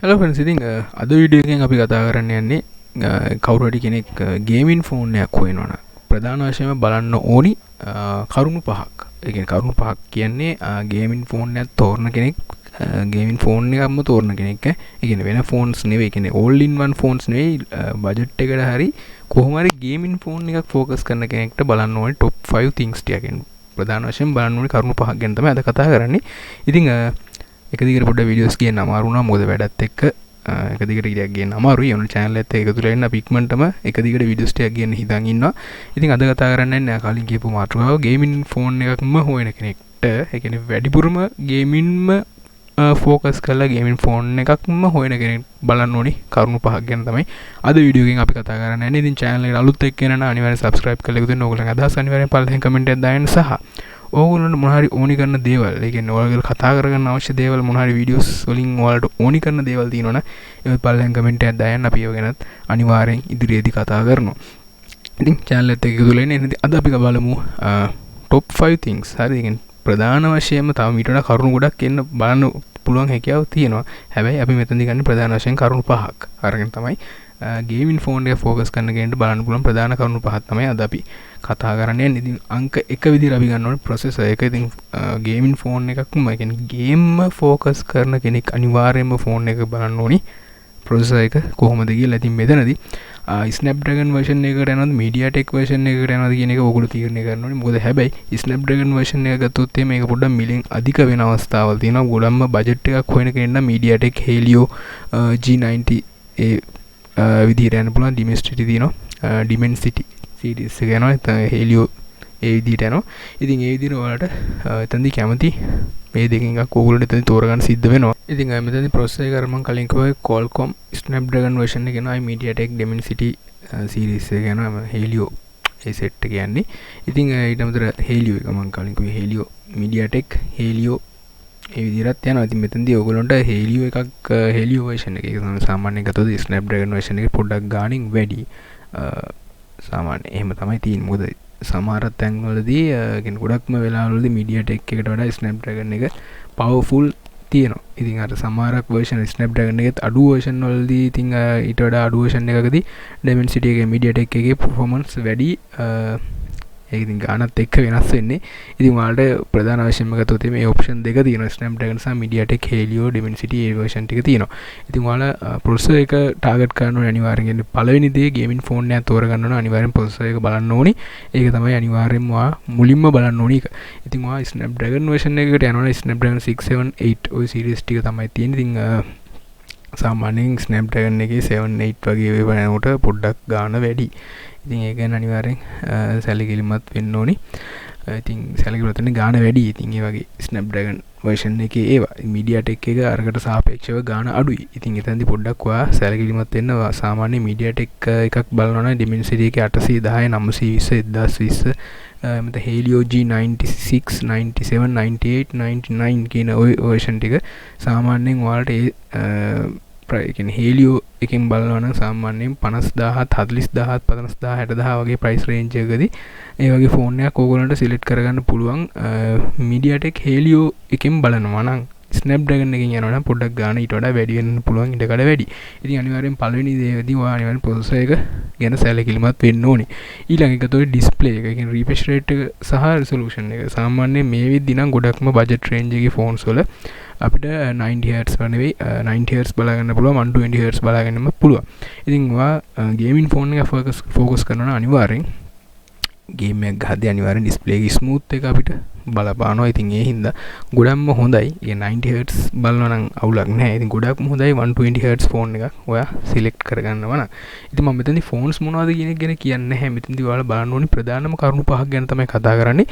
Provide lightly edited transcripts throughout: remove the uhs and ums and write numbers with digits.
Hello friends, ඉතින් අද video එකෙන් අපි කතා කරන්න යන්නේ කවුරු හරි කෙනෙක් ගේමින් ෆෝන් එකක් හොයනවනම් ප්‍රධාන වශයෙන්ම බලන්න ඕනි කරුණු පහක්. ඒ කියන්නේ කරුණු පහක් කියන්නේ ගේමින් ෆෝන් එකක් තෝරන කෙනෙක් ගේමින් ෆෝන් එකක්ම තෝරන කෙනෙක්. ඒ කියන්නේ වෙන ෆෝන්ස් නෙවෙයි, කියන්නේ all in one ෆෝන්ස් නෙවෙයි, බජට් එකට හරි කොහොම හරි ගේමින් ෆෝන් එකක් ફોකස් කරන කෙනෙක්ට බලන්න ඕනේ top 5 things ටික. කියන්නේ ප්‍රධාන වශයෙන් බලන්න ඕනේ කරුණු පහක් ගැන තමයි අද කතා කරන්නේ. ඉතින් එක දිගට පොඩ්ඩක් වීඩියෝස් කියන්න අමාරු වුණා, මොකද වැඩත් එක්ක එක දිගට ටිකක් කියන්න අමාරුයි. ඔන්න channel එකත් එක්ක එකතු වෙලා ඉන්න අපි ඉක්මනටම එක දිගට වීඩියෝස් ටිකක් කියන්න හිතන් ඉන්නවා. ඉතින් අද කතා කරන්නේ නැහැ කලින් කියපු මාතෘකාව ගේමින් ෆෝන් එකක්ම හොයන කෙනෙක්ට. ඒ කියන්නේ වැඩිපුරම ගේමින්ම ෆෝකස් කරලා ගේමින් ෆෝන් එකක්ම හොයන කෙනෙක් බලන්න ඕනි කරුණු පහක් ගැන තමයි අද වීඩියෝ එකෙන් අපි කතා කරන්නේ. ඉතින් channel එකට අලුත් එක්ක කෙනා නම් අනිවාර්යෙන් subscribe කරලා එකතු වෙන්න. ඕගොල්ලන්ගේ අදහස් අනිවාර්යෙන් පල්ලෙන් කමෙන්ට් එකක් දාන්න සහ ඕගොල්ලන්ට මොන හරි ඕනි කරන දේවල්, ඒ කියන්නේ ඔයාලගේ කතා කරගන්න අවශ්‍ය දේවල්, මොන හරි වීඩියෝස් වලින් ඔයාලට ඕනි කරන දේවල් තියෙනවනේ ඒවත් පල්ලෙන් කමෙන්ට් එකක් දාන්න. අපි ඒව ගැනත් අනිවාර්යෙන් ඉදිරියේදී කතා කරනවා. ඉතින් channel එකත් එක්ක එකතු වෙලා ඉන්න. අද අපි බලමු top 5 things. හරි, ඒ කියන්නේ ප්‍රධාන වශයෙන්ම තව ඊට වඩා කරුණු ගොඩක් එන්න බලන්න පුළුවන් හැකියාව තියෙනවා. හැබැයි අපි මෙතනදී ගන්න ප්‍රධාන වශයෙන් කරුණු පහක් අරගෙන තමයි ගේමින් ෆෝන් එක ෆෝකස් කරන කෙනෙක්ට බලන්න පුළුවන් ප්‍රධාන කරුණු පහක් තමයි අද අපි කතා කරන්නේ. ඉතින් අංක 1 විදිහට අපි ගන්න ඕනේ ප්‍රොසෙසර් එක. ඉතින් ගේමින් ෆෝන් එකක්ම, ඒ කියන්නේ ගේම් ෆෝකස් කරන කෙනෙක් අනිවාර්යයෙන්ම ෆෝන් එක බලන්න ඕනි ප්‍රොසෙසර් එක කොහොමද කියලා. ඉතින් මෙතනදී Snapdragon version එකකට යනවද MediaTek version එකකට යනවද කියන එක ඕගොල්ලෝ තීරණය කරන්න ඕනේ. මොකද හැබැයි Snapdragon version එක ගත්තොත් මේක පොඩ්ඩක් මිලෙන් අධික වෙන අවස්ථාවල් තියෙනවා. ගොඩක්ම බජට් එකක් හොයන කෙනෙක් නම් MediaTek Helio G90 විදිහට යන්න පුළුවන්. Dimensity තියෙනවා, Dimensity series එක යනවා, Helio ඒ විදිහට යනවා. ඉතින් ඒ විදිහට ඔයාලට එතනදී කැමති මේ දෙකෙන් එකක් ඕගොල්ලෝ එතනදී තෝරගන්න සිද්ධ වෙනවා. ඉතින් මෙතනදී processor එක මම කලින් කිව්වා Qualcomm Snapdragon version එක යනවා, MediaTek Dimensity series එක යනවා, Helio ඒ set එක යන්නේ. ඉතින් ඊට අමතරව Helio එක මම කලින් කිව්වේ Helio MediaTek Helio ඒ විදිහට යනවා. ඉතින් මෙතනදී ඔයගොල්ලන්ට Helio එකක් Helio version එක සාමාන්‍යයෙන් ගත්තොත් Snapdragon version එක පොඩ්ඩක් ගාණින් වැඩි. සාමාන්‍යයෙන් එහෙම තමයි තියෙන්නේ. මොකද සමහර තැන්වලදී කියන්නේ ගොඩක්ම වෙලාවලදී MediaTek එකට වඩා Snapdragon එක powerful තියෙනවා. ඉතින් අර සමහරක් version Snapdragon එකත් අඩු version වලදී ඉතින් ඊට වඩා අඩු version එකකදී Dimensity එකේ MediaTek එකේ performance වැඩි. ඒක ඉතින් ගානත් එක්ක වෙනස් වෙන්නේ. ඉතින් ඔයාලට ප්‍රධාන වශයෙන්ම ගත්තොත් මේ ඔප්ෂන් දෙක තියෙනවා, Snapdragon සහ MediaTek Helio Dimensity ඒ version ටික තියෙනවා. ඉතින් ඔයාලා processor එක ටාගට් කරන්න ඕනේ අනිවාර්යෙන්. පළවෙනි දේ ගේමින් ෆෝන් එකක් තෝරගන්න ඕනේ අනිවාර්යෙන් processor එක බලන්න ඕනේ. ඒක තමයි අනිවාර්යෙන්ම ඔයා මුලින්ම බලන්න ඕනේ එක. ඉතින් ඔයා Snapdragon version එකකට යනවනේ Snapdragon 678 ওই series ටික තමයි තියෙන්නේ. ඉතින් සාමාන්‍යයෙන් Snapdragon එකේ 78 වගේ ඒවා යනකොට පොඩ්ඩක් ගාන වැඩි. ඉතින් ඒක ගැන අනිවාර්යෙන් සැලකිලිමත් වෙන්න ඕනි. ඉතින් සැලකිලිමත් වෙන්න ගාන වැඩි. ඉතින් ඒ වගේ Snapdragon version එකේ ඒවා MediaTek එක අරකට සාපේක්ෂව ගාන අඩුයි. ඉතින් එතනදී පොඩ්ඩක් ඔයා සැලකිලිමත් වෙන්න. සාමාන්‍ය MediaTek එකක් බලනවා නම් Dimensity එකේ 810 920 1020 මත Helio G96 97 98 99 කියන ওই version ටික සාමාන්‍යයෙන් ඔයාලට කියන්නේ Helio එකෙන් බලනවා නම් සාමාන්‍යයෙන් 50000 40000 50000 60000 වගේ price range එකකදී ඒ වගේ ෆෝන් එකක් ඕගොල්ලන්ට select කරගන්න පුළුවන්. MediaTek Helio එකෙන් බලනවා නම් Snapdragon එකෙන් යනවා නම් පොඩ්ඩක් ගාන ඊට වඩා වැඩි වෙන්න පුළුවන්, ඉඩකඩ වැඩි. ඉතින් අනිවාර්යෙන් පළවෙනි දේදී ඔයා අනිවාර්යෙන් processor එක ගැන සැලකිලිමත් වෙන්න ඕනේ. ඊළඟ එක තමයි display එක. කියන්නේ refresh rate එක සහ resolution එක. සාමාන්‍යයෙන් මේ විදිහ නම් ගොඩක්ම budget range එකේ phones වල අපිට 90 Hz නෙවෙයි 90 Hz බලා ගන්න පුළුවන්, 120 Hz බලා ගන්නම පුළුවන්. ඉතින් ඔයා ගේමින් ෆෝන් එක ફોකස් කරනවා නම් අනිවාර්යෙන් ගේම් එකක් ගහද්දී අනිවාර්යෙන් ඩිස්ප්ලේ එක ස්මූත් එක අපිට බලපානවා. ඉතින් ඒ හින්දා ගොඩක්ම හොඳයි. ඒ 90 Hz බලනවා නම් අවුලක් නැහැ. ඉතින් ගොඩක්ම හොඳයි 120 Hz ෆෝන් එකක් ඔයා සිලෙක්ට් කරගන්නවා නම්. ඉතින් මම මෙතනදී ෆෝන්ස් මොනවද කියන එක ගැන කියන්නේ නැහැ. මෙතනදී ඔයාලා බලන්න ඕනේ ප්‍රධානම කරුණු පහක් ගැන තමයි කතා කරන්නේ.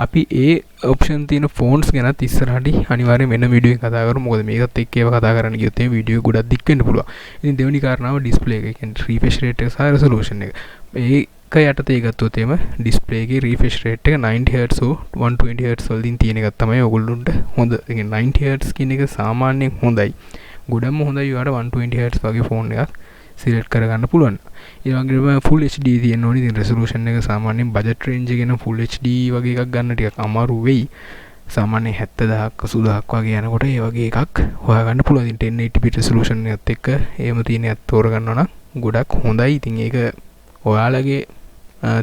අපි ඒ ඔප්ෂන් තියෙන ෆෝන්ස් ගැනත් ඉස්සරහදී අනිවාර්යෙන් වෙන වීඩියෝ එකක් කතා කරමු. මොකද මේකත් එක්ක ඒවා කතා කරන්න ගියොත් මේ වීඩියෝ ගොඩක් දික් වෙන්න පුළුවන්. ඉතින් දෙවෙනි කාරණාව ඩිස්ප්ලේ එක. කියන්නේ refresh rate එක සහ resolution එක. ඒක යටතේ ගත්තොත් එම ඩිස්ප්ලේ එකේ refresh rate එක 90 Hz හෝ 120 Hz වලින් තියෙන එකක් තමයි ඔයගොල්ලන්ට හොඳ. ඒ කියන්නේ 90 Hz කියන එක සාමාන්‍යයෙන් හොඳයි. ගොඩක්ම හොඳයි. ඔයාලට 120 Hz වගේ ෆෝන් එකක් සිලෙක්ට් කරගන්න පුළුවන්. ඒ වගේම full HD තියෙන්න ඕනේ. ඉතින් resolution එක සාමාන්‍යයෙන් budget range එකේ නම් full HD වගේ එකක් ගන්න ටිකක් අමාරු වෙයි. සාමාන්‍ය 70,000ක් 80,000ක් වගේ යනකොට ඒ වගේ එකක් හොයාගන්න පුළුවන්. ඉතින් 1080p resolution එකත් එක්ක එහෙම තියෙන එකක් තෝරගන්නවා නම් ගොඩක් හොඳයි. ඉතින් ඒක ඔයාලගේ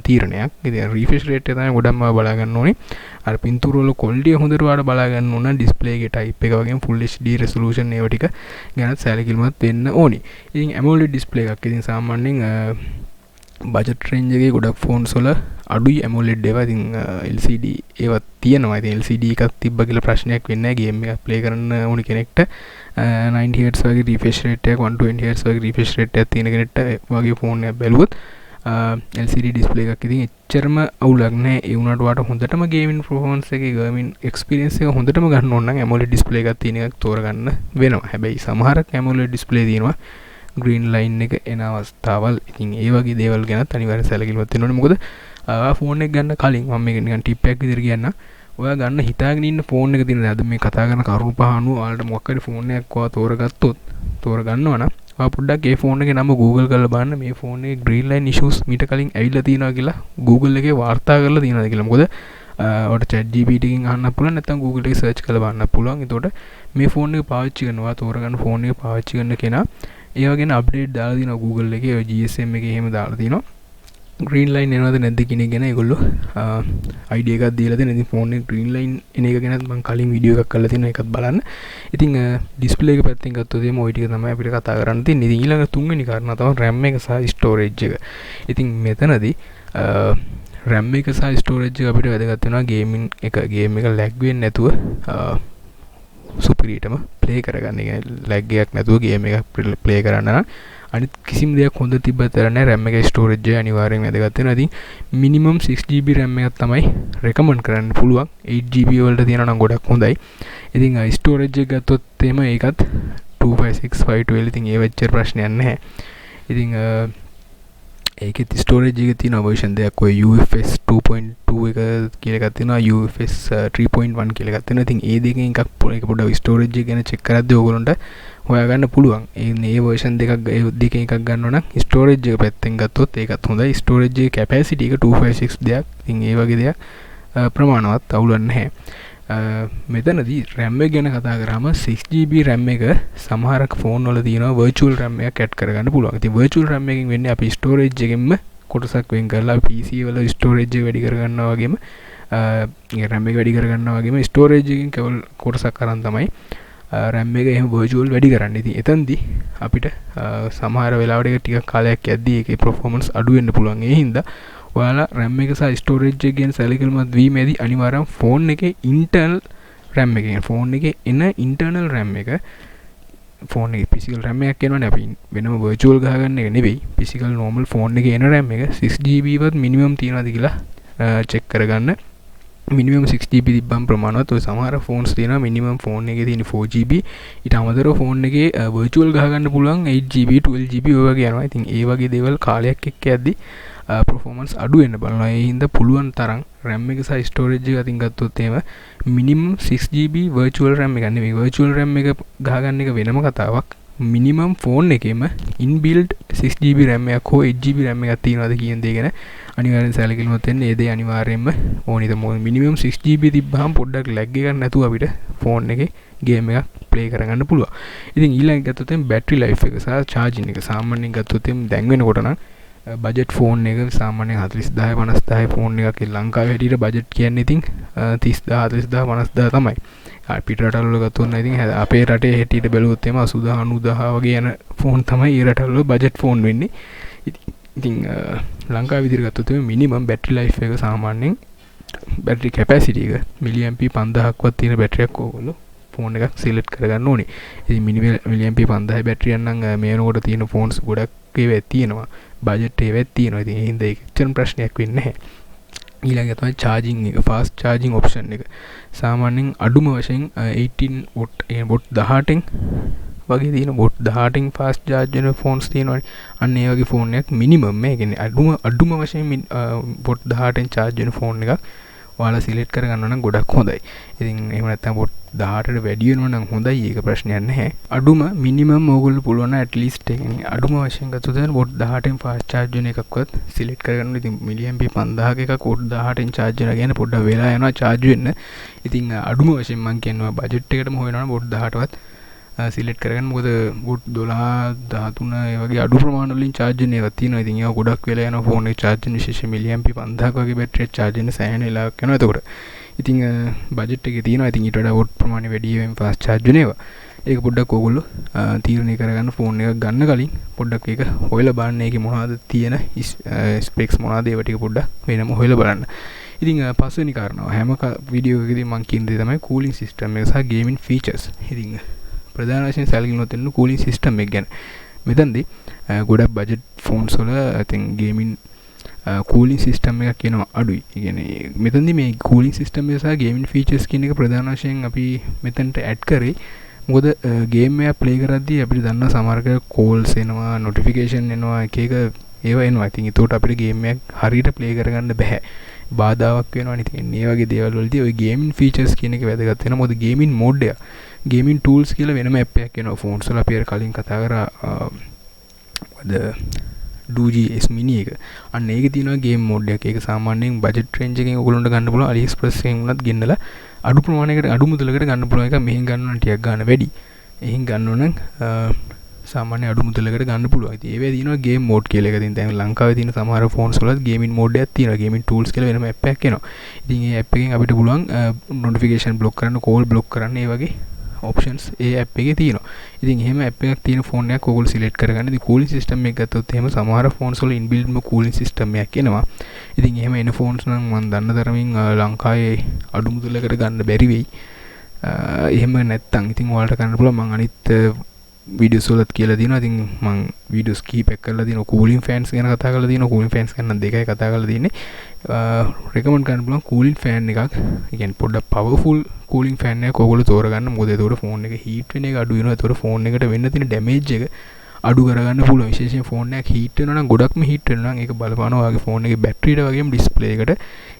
තීරණයක්. ඉතින් refresh rate එක තමයි ගොඩක්ම බලා ගන්න ඕනේ. අර පින්තූර වල quality හොඳට ඔයාලා බලා ගන්න ඕන. display එකේ type එක වගේම full HD resolution ඒව ටික ගැනත් සැලකිලිමත් වෙන්න ඕනේ. ඉතින් AMOLED display එකක්. ඉතින් සාමාන්‍යයෙන් budget range එකේ ගොඩක් phones වල අඩුයි AMOLED ඒවා. ඉතින් LCD ඒවා තියෙනවා. ඉතින් LCD එකක් තිබ්බ කියලා ප්‍රශ්නයක් වෙන්නේ නැහැ. game එකක් play කරන්න ඕනි කෙනෙක්ට 90 Hz වගේ refresh rate එකක් 120 Hz වගේ refresh rate එකක් තියෙන කෙනෙක්ට වගේ phone එකක් බැලුවොත් LCD display එකක් ඉතින් එච්චරම අවුලක් නැහැ. ඒ වුණාට ඔයාලට හොඳටම gaming performance එකේ gaming experience එක හොඳටම ගන්න ඕන නම් AMOLED display එකක් තියෙන එකක් තෝරගන්න වෙනවා. හැබැයි සමහරක් AMOLED display තියෙනවා green line එක එන අවස්ථාවල්. ඉතින් ඒ වගේ දේවල් ගැනත් අනිවාර්යෙන් සැලකිලිමත් වෙන්න ඕනේ. මොකද ෆෝන් එක ගන්න කලින් මම මේක නිකන් ටිප් එකක් විදිහට කියන්නම්. ඔයා ගන්න හිතාගෙන ඉන්න ෆෝන් එක තියෙන අද මේ කතා කරන කරුණු පහ අනුව ඔයාලට මොකක් හරි ෆෝන් එකක් ඔයා තෝරගත්තොත් තෝරගන්නවා නම් ඔයා පොඩ්ඩක් ඒ ෆෝන් එකේ නම Google කරලා බලන්න මේ ෆෝන් එකේ green line issues මීට කලින් ඇවිල්ලා තියෙනවා කියලා Google එකේ වාර්තා කරලා තියෙනවද කියලා. මොකද ඔයාලට ChatGPT එකෙන් අහන්න පුළුවන් නැත්නම් Google එකේ search කරලා බලන්න පුළුවන්. එතකොට මේ ෆෝන් එක පාවිච්චි කරනවා තෝරගන්න ෆෝන් එක පාවිච්චි කරන කෙනා ඒව ගැන අප්ඩේට් දාලා දිනවා Google එකේ ඔය GSM එකේ එහෙම දාලා තිනවා. green line එනවද නැද්ද කියන එක ගැන ඒගොල්ලෝ idea එකක් දීලා දෙන. ඉතින් ෆෝන් එකේ green line එන එක ගැන මම කලින් වීඩියෝ එකක් කරලා තිනවා. ඒකත් බලන්න. ඉතින් display එක පැත්තෙන් ගත්තොත් එimhe ওই ටික තමයි අපිට කතා කරන්න තියෙන්නේ. ඉතින් ඊළඟ තුන්වෙනි කාරණා තමයි RAM එක සහ storage එක. ඉතින් මෙතනදී RAM එක සහ storage එක අපිට වැදගත් වෙනවා game එක lag වෙන්නේ නැතුව සුපිරියටම ප්ලේ කරගන්න. ඒ කියන්නේ ලැග් එකක් නැතුව ගේම් එකක් ප්ලේ කරන්න නම් අනිත් කිසිම දෙයක් හොඳ තිබ්බත් නැහැ RAM එකේ ස්ටෝරේජ් එක අනිවාර්යෙන් වැදගත් වෙනවා. ඉතින් මිනිමම් 6GB RAM එකක් තමයි රෙකමන්ඩ් කරන්න පුළුවන්. 8GB වලට තියෙනවා නම් ගොඩක් හොඳයි. ඉතින් ස්ටෝරේජ් එක ගත්තොත් එහෙම ඒකත් 256 512. ඉතින් ඒ වෙච්ච ප්‍රශ්නයක් නැහැ. ඉතින් ඒකෙත් ස්ටෝරේජ් එකේ තියෙන version දෙයක් ඔය UFS 2.2 එක කියලා එකක් තියෙනවා. UFS 3.1 කියලා එකක් තියෙනවා. ඉතින් ඒ දෙකෙන් එකක් පොඩ්ඩක් ස්ටෝරේජ් එක ගැන චෙක් කරද්දී ඕගොල්ලන්ට හොයාගන්න පුළුවන්. ඒ version දෙකෙන් එකක් ගන්නවා නම් ස්ටෝරේජ් එක පැත්තෙන් ගත්තොත් ඒකත් හොඳයි. ස්ටෝරේජ් එකේ capacity එක 256 දෙයක්. ඉතින් ඒ වගේ දෙයක් ප්‍රමාණවත් අවුලක් නැහැ. මෙතනදී RAM එක ගැන කතා කරාම 6GB RAM එක සමහරක් ෆෝන් වල තියෙනවා virtual RAM එකක් ඇඩ් කරගන්න පුළුවන්. ඉතින් virtual RAM එකකින් වෙන්නේ අපි storage එකෙන්ම කොටසක් වෙන් කරලා PC වල storage එක වැඩි කරගන්නවා වගේම RAM එක වැඩි කරගන්නවා වගේම storage එකකින් කෙවල් කොටසක් අරන් තමයි RAM එක එහෙම virtual වැඩි කරන්නේ. ඉතින් එතනදී අපිට සමහර වෙලාවට ඒක ටිකක් කාලයක් යද්දී ඒකේ performance අඩු වෙන්න පුළුවන්. ඒ හින්දා ඔයාලා RAM එක සහ storage එක ගැන සැලකිලිමත් වීමේදී අනිවාර්යයෙන් ෆෝන් එකේ internal RAM එක ෆෝන් එකේ එන internal RAM එක ෆෝන් එකේ physical RAM එකක් එනවනේ අපි වෙනම virtual ගහගන්න එක නෙවෙයි physical normal ෆෝන් එකේ එන RAM එක 6GB වත් minimum තියනවාද කියලා check කරගන්න. minimum 6GB තිබ්බම ප්‍රමාණවත්. ඔය සමහර ෆෝන්ස් තියෙනවා minimum ෆෝන් එකේ තියෙන 4GB ඊට අමතරව ෆෝන් එකේ virtual ගහගන්න පුළුවන් 8GB 12GB ඔය වගේ යනවා. ඉතින් ඒ වගේ දේවල් කාලයක් එක්ක යද්දී performance අඩු වෙන්න බලනවා. ඒ හින්දා පුළුවන් තරම් RAM එක සහ storage එක අතින් ගත්තොත් එහෙම minimum 6GB virtual RAM එක නෙවෙයි virtual RAM එක ගහගන්න එක වෙනම කතාවක්. minimum phone එකේම inbuilt 6GB RAM එකක් හෝ 8GB RAM එකක් තියෙනවද කියන දේ ගැන අනිවාර්යෙන් සැලකිලිමත් වෙන්න. ඒ දේ අනිවාර්යෙන්ම ඕනිද. minimum 6GB තිබ්බහම පොඩ්ඩක් lag එකක් නැතුව අපිට phone එකේ game එකක් play කරගන්න පුළුවන්. ඉතින් ඊළඟ ගත්තොත් එහෙනම් battery life එක සහ charging එක සාමාන්‍යයෙන් ගත්තොත් එහෙනම් දැන් වෙනකොට නම් බජට් ෆෝන් එක සාමාන්‍යයෙන් 40000 50000 ෆෝන් එකක් ලංකාවේ හැටියට බජට් කියන්නේ ඉතින් 30000 40000 50000 තමයි. පිට රටවල් වල ගත්තොත් නම් ඉතින් අපේ රටේ හැටියට බැලුවොත් එම 80000 90000 වගේ යන ෆෝන් තමයි ඒ රටවල බජට් ෆෝන් වෙන්නේ. ඉතින් ලංකාවේ විදිහට ගත්තොත් මිනිමම් බැටරි ලයිෆ් එක සාමාන්‍යයෙන් බැටරි කැපැසිටි එක මිලිඇම්පී 5000ක්වත් තියෙන බැටරියක් ඕගොල්ලෝ ෆෝන් එකක් සිලෙක්ට් කරගන්න ඕනේ. ඉතින් මිලිඇම්පී 5000 බැටරියක් නම් මේ වෙනකොට තියෙන ෆෝන්ස් ගොඩක් ඒවා තියෙනවා. බජට් ඒවා තියෙනවා. ඉතින් ඒ හින්දා ඒක ඇත්තටම ප්‍රශ්නයක් වෙන්නේ නැහැ. ඊළඟට තමයි charging එක fast charging option එක. සාමාන්‍යයෙන් අඩුම වශයෙන් 18 watt watt 18න් වගේ තියෙන watt 18න් fast charge වෙන phones තියෙනවානේ. අන්න ඒ වගේ phone එකක් minimum මේ කියන්නේ අඩුම වශයෙන් watt 18න් charge වෙන phone එකක් ඔයාලා සිලෙක්ට් කරගන්න නම් ගොඩක් හොඳයි. ඉතින් එහෙම නැත්නම් පොඩ් 18ට වැඩි වෙනවා නම් හොඳයි. ඒක ප්‍රශ්නයක් නැහැ. අඩුම මිනිමම් ඕගොල්ලෝ පුළුවන් නම් at least ඒ කියන්නේ අඩුම වශයෙන් ගත්තොත් පොඩ් 18න් ෆාස්ට් charge වෙන එකක්වත් සිලෙක්ට් කරගන්න. ඉතින් මිලියම්පී 5000ක එකක් පොඩ් 18න් charge වෙනවා කියන්නේ පොඩ්ඩක් වෙලා යනවා charge වෙන්න. ඉතින් අඩුම වශයෙන් මම කියනවා බජට් එකටම හොයනවා නම් පොඩ් 18වත් සිලෙක්ට් කරගන්න. මොකද පොඩ් 12 13 ඒ වගේ අඩු ප්‍රමාණ වලින් charge වෙන ඒවා තියෙනවා. ඉතින් ඒවා ගොඩක් වෙලා යනවා ෆෝන් එක charge වෙන විශේෂයෙන් මිලියම්පී 5000ක වගේ බැටරියක් charge වෙන සෑහෙන වෙලාවක් යනවා. එතකොට ඉතින් බජට් එකේ තියෙනවා. ඉතින් ඊට වඩා වොට් ප්‍රමාණය වැඩි වෙන ෆාස්ට් charge වෙන ඒවා. ඒක පොඩ්ඩක් ඕගොල්ලෝ තීරණය කරගන්න ෆෝන් එකක් ගන්න කලින් පොඩ්ඩක් ඒක හොයලා බලන්න. ඒකේ මොනවද තියෙන ස්පෙක්ස් මොනවද ඒවා ටික පොඩ්ඩක් වෙනම හොයලා බලන්න. ඉතින් පස්වෙනි කාරණාව හැම වීඩියෝ එකකදී මම කියන දේ තමයි කූලින් සිස්ටම් එක සහ ගේමින් ෆීචර්ස්. ඉතින් ප්‍රධාන වශයෙන් සැලකිලිමත් වෙන්න කූලින් සිස්ටම් එක ගැන. මෙතනදී ගොඩක් බජට් ෆෝන්ස් වල I think gaming cooling system එකක් කියනවා අඩුයි. ඒ කියන්නේ මෙතනදී මේ කූලින් සිස්ටම් එක සහ ගේමින් ෆීචර්ස් කියන එක ප්‍රධාන වශයෙන් අපි මෙතනට ඇඩ් කරේ. මොකද ගේම් එක ප්ලේ කරද්දී අපිට දන්නා සමහරක කෝල්ස් එනවා, නොටිෆිකේෂන් එනවා, එක එක ඒවා එනවා. ඉතින් ඒකට අපිට ගේම් එකක් හරියට ප්ලේ කරගන්න බෑ. බාධාවක් වෙනවා. ඉතින් මේ වගේ දේවල් වලදී ওই ගේමින් ෆීචර්ස් කියන එක වැදගත් වෙනවා. මොකද ගේමින් මෝඩ් එක ගේමින් ටූල්ස් කියලා වෙනම ඇප් එකක් එනවා ෆෝන්ස් වල. අපි කලින් කතා කරා DOOGS mini එක. අන්න ඒකේ තියෙනවා ගේම් මෝඩ් එකක්. ඒක සාමාන්‍යයෙන් බජට් රේන්ජ් එකෙන් ඔයගොල්ලන්ට ගන්න පුළුවන්. AliExpress එකෙන් උනත් ගෙන්නලා අඩු ප්‍රමාණයකට අඩු මුදලකට ගන්න පුළුවන් එක. මෙහෙන් ගන්නවා නම් ටිකක් ගන්න වැඩි. එහෙන් ගන්නවා නම් සාමාන්‍ය අඩු මුදලකට ගන්න පුළුවන්. ඉතින් ඒවේ තියෙනවා ගේම් මෝඩ් කියලා එක. ඉතින් දැන් ලංකාවේ තියෙන සමහර ෆෝන්ස් වලත් ගේමින් මෝඩ් එකක් තියෙනවා. ගේමින් ටූල්ස් කියලා වෙනම ඇප් එකක් එනවා. ඉතින් ඒ ඇප් එකෙන් අපිට පුළුවන් නොටිෆිකේෂන් බ්ලොක් කරන්න, කෝල් බ්ලොක් කරන්න, ඒ වගේ ඔප්ෂන්ස් ඒ ඇප් එකේ තියෙනවා. ඉතින් එහෙම ඇප් එකක් තියෙන ෆෝන් එකක් ඔයගොල්ලෝ සිලෙක්ට් කරගන්න. ඉතින් කූලින් සිස්ටම් එක ගත්තොත් එහෙම සමහර ෆෝන්ස් වල ඉන්බිල්ට්ම කූලින් සිස්ටම් එකක් එනවා. ඉතින් එහෙම එන ෆෝන්ස් නම් මම දන්න තරමින් ලංකාවේ අඩු මුදලකට ගන්න බැරි වෙයි. එහෙම නැත්තම් ඉතින් ඔයාලට කරන්න පුළුවන්. මම අනිත් වීඩියෝස් වලත් කියලා දිනවා. ඉතින් මම වීඩියෝස් කීපයක් කරලා දිනවා. කූලින් ෆෑන්ස් ගැන කතා කරලා දිනවා. කූලින් ෆෑන්ස් ගැන නම් දෙකයි කතා කරලා තියෙන්නේ. රෙකමන්ඩ් කරන්න පුළුවන් කූලින් ෆෑන් එකක්. ඒ කියන්නේ පොඩ්ඩක් පවර්ෆුල් කූලින් ෆෑන් එකක් ඔයගොල්ලෝ තෝරගන්න. මොකද ඒතකොට ෆෝන් එක හීට් වෙන එක අඩු වෙනවා. ඒතකොට ෆෝන් එකට වෙන්න තියෙන ඩැමේජ් එක අඩු කරගන්න පුළුවන්. විශේෂයෙන් ෆෝන් එකක් හීට් වෙනවා නම් ගොඩක්ම හීට් වෙනවා නම් ඒක බලපානවා ඔයාගේ ෆෝන් එකේ බැටරියට වගේම ඩිස්ප්ලේ එකට.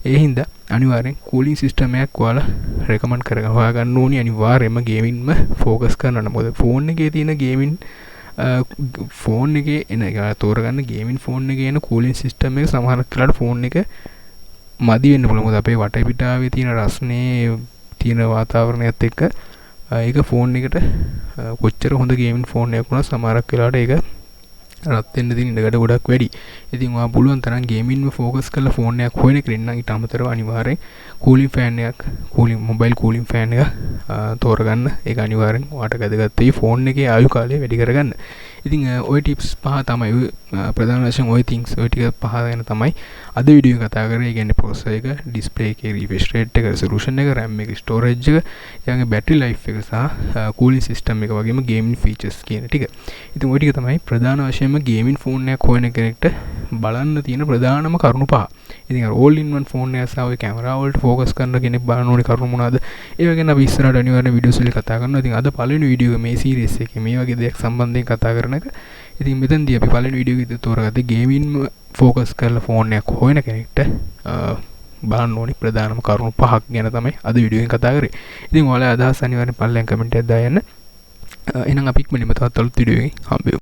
ඒ හින්දා අනිවාර්යෙන් කූලින් සිස්ටම් එකක් ඔයාලා රෙකමන්ඩ් කරගන්න හොයාගන්න ඕනි. අනිවාර්යයෙන්ම ගේමින්ම ෆෝකස් කරන්න. මොකද ෆෝන් එකේ තියෙන ගේමින් ෆෝන් එකේ එන තෝරගන්න ගේමින් ෆෝන් එකේ එන කූලින් සිස්ටම් එක සමහර වෙලාවට ෆෝන් එක මදි වෙන්න පුළුවන්. මොකද අපේ වටපිටාවේ තියෙන රස්නේ තියෙන වාතාවරණයත් එක්ක ඒක ෆෝන් එකට කොච්චර හොඳ ගේමින් ෆෝන් එකක් වුණත් සමහරක් වෙලාවට ඒක රත් වෙන්න තියෙන ඉඩකඩ ගොඩක් වැඩි. ඉතින් ඔයා පුළුවන් තරම් ගේමින්ම ෆෝකස් කරලා ෆෝන් එකක් හොයන එක නම් ඊට අමතරව අනිවාර්යෙන් කූලින් ෆෑන් එකක්, කූලින් මොබයිල් කූලින් ෆෑන් එක තෝරගන්න. ඒක අනිවාර්යෙන් ඔයාට වැදගත් වෙයි ෆෝන් එකේ ආයු කාලය වැඩි කරගන්න. ඉතින් ওই ටිප්ස් පහ තමයි ප්‍රධාන වශයෙන් ওই things ওই ටික පහ ගැන තමයි අද වීඩියෝ එක කතා කරේ. ඒ කියන්නේ ප්‍රොසෙසර් එක, ඩිස්ප්ලේ එකේ රිෆ්‍රෙෂ් රේට් එක, රෙසලූෂන් එක, RAM එක, ස්ටෝරේජ් එක, ඊළඟ බැටරි ලයිෆ් එක සහ කූලින් සිස්ටම් එක වගේම ගේමින් ෆීචර්ස් කියන ටික. ඉතින් ওই ටික තමයි ප්‍රධාන වශයෙන් ගේමින් ෆෝන් එකක් හොයන කෙනෙක්ට බලන්න තියෙන ප්‍රධානම කරුණු පහ. ඉතින් අර all in one ෆෝන් එක සහ ඔය කැමරා වලට ફોකස් කරන කෙනෙක් බලන්න ඕනේ කරුණු මොනවාද? ඒව ගැන අපි ඉස්සරහට අනිවාර්යෙන් වීඩියෝස් වල කතා කරනවා. ඉතින් අද පළවෙනි වීඩියෝ එක මේ සීරීස් එකේ මේ වගේ දෙයක් සම්බන්ධයෙන් කතා කරන එක. ඉතින් මෙතනදී අපි පළවෙනි වීඩියෝ එකේ තෝරගත්තේ ගේමින් ෆෝකස් කරලා ෆෝන් එකක් හොයන කෙනෙක්ට බලන්න ඕනේ ප්‍රධානම කරුණු පහක් ගැන තමයි අද වීඩියෝ එකෙන් කතා කරේ. ඉතින් ඔයාලා අදහස් අනිවාර්යෙන් පල්ලෙන් කමෙන්ට් එකක් දාන්න. එහෙනම් අපි ඉක්මනින්ම තවත් අලුත් වීඩියෝ එකකින් හම්බෙමු.